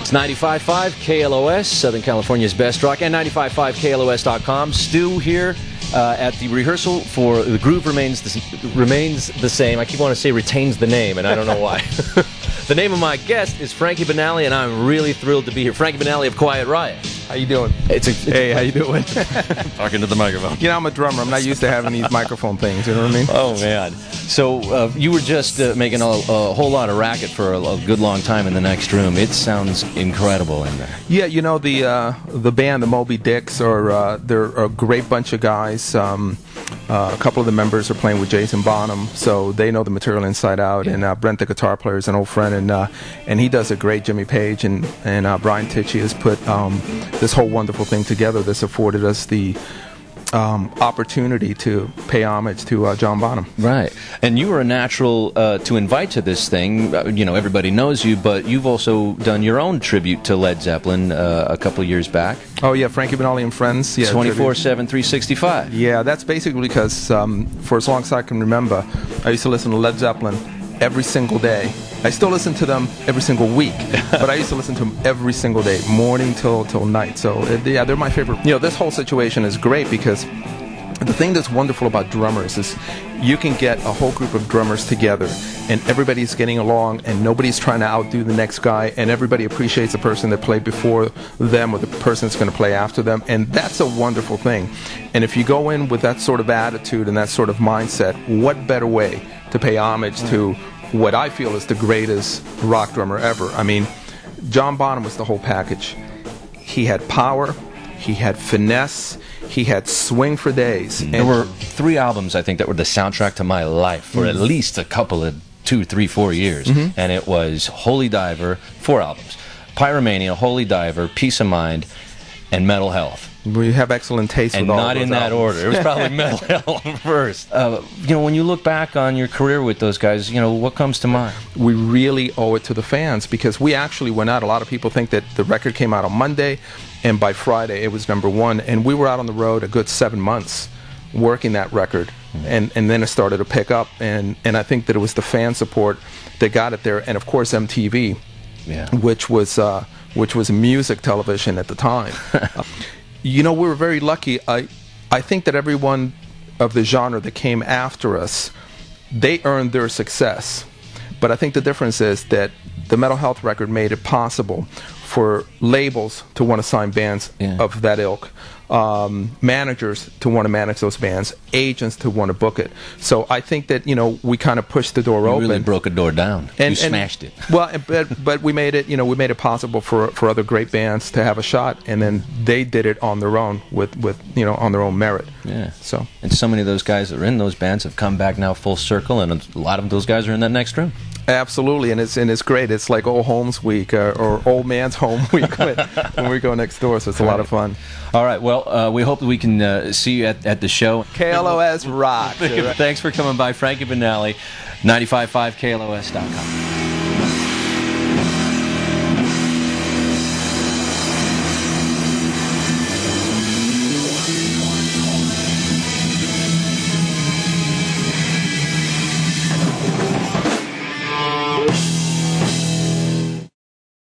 It's 95.5 KLOS, Southern California's best rock, and 95.5 KLOS.com. Stu here at the rehearsal for The Groove Remains the Same. I keep wanting to say retains the name, and I don't know why. The name of my guest is Frankie Banali, and I'm really thrilled to be here. Frankie Banali of Quiet Riot. How you doing? Hey, how you doing? Talking to the microphone. You know, I'm a drummer. I'm not used to having these microphone things. You know what I mean? Oh, man. So you were just making a whole lot of racket for a good long time in the next room. It sounds incredible in there. Yeah, you know, the band, the Moby Dicks, they're a great bunch of guys. A couple of the members are playing with Jason Bonham, so they know the material inside out. Yeah. And Brent, the guitar player, is an old friend, and he does a great. Jimmy Page and Brian Tichy has put this whole wonderful thing together that's afforded us the opportunity to pay homage to John Bonham. Right. And you were a natural to invite to this thing. You know, everybody knows you, but you've also done your own tribute to Led Zeppelin a couple of years back. Oh, yeah, Frankie Banali and Friends. Yeah, 24/7, 365. Yeah, that's basically because for as long as I can remember, I used to listen to Led Zeppelin every single day. I still listen to them every single week, but I used to listen to them every single day, morning till night. So, yeah, they're my favorite. You know, this whole situation is great because the thing that's wonderful about drummers is you can get a whole group of drummers together, and everybody's getting along, and nobody's trying to outdo the next guy, and everybody appreciates the person that played before them or the person that's going to play after them, and that's a wonderful thing. And if you go in with that sort of attitude and that sort of mindset, what better way to pay homage to what I feel is the greatest rock drummer ever? I mean, John Bonham was the whole package. He had power, he had finesse, he had swing for days. There were 3 albums, I think, that were the soundtrack to my life for at least a couple of 2, 3, 4 years. And it was Holy Diver, 4 albums. Pyromania, Holy Diver, Peace of Mind, and Mental Health. We have excellent taste and with all not of those in that albums. order. It was probably Mental Health first. You know, when you look back on your career with those guys, you know, what comes to mind? We really owe it to the fans because we actually went out. A lot of people think that the record came out on Monday, and by Friday it was #1. And we were out on the road a good 7 months working that record, and then it started to pick up. And I think that it was the fan support that got it there, and of course MTV, which was music television at the time. You know, we were very lucky. I think that everyone of the genre that came after us, they earned their success. But I think the difference is that the Mental Health record made it possible for labels to want to sign bands of that ilk, managers to want to manage those bands, agents to want to book it. So I think that, you know, we kind of pushed the door open. You really broke a door down. You smashed it. Well, but we made it, you know, we made it possible for other great bands to have a shot, and then they did it on their own with you know, on their own merit. Yeah. And so many of those guys that are in those bands have come back now full circle, and a lot of those guys are in that next room. Absolutely, and it's great. It's like Old Homes Week or Old Man's Home Week when we go next door, so it's a lot of fun. All right, well, we hope that we can see you at the show. KLOS rock. Thanks for coming by, Frankie Banali, 95.5 KLOS.com.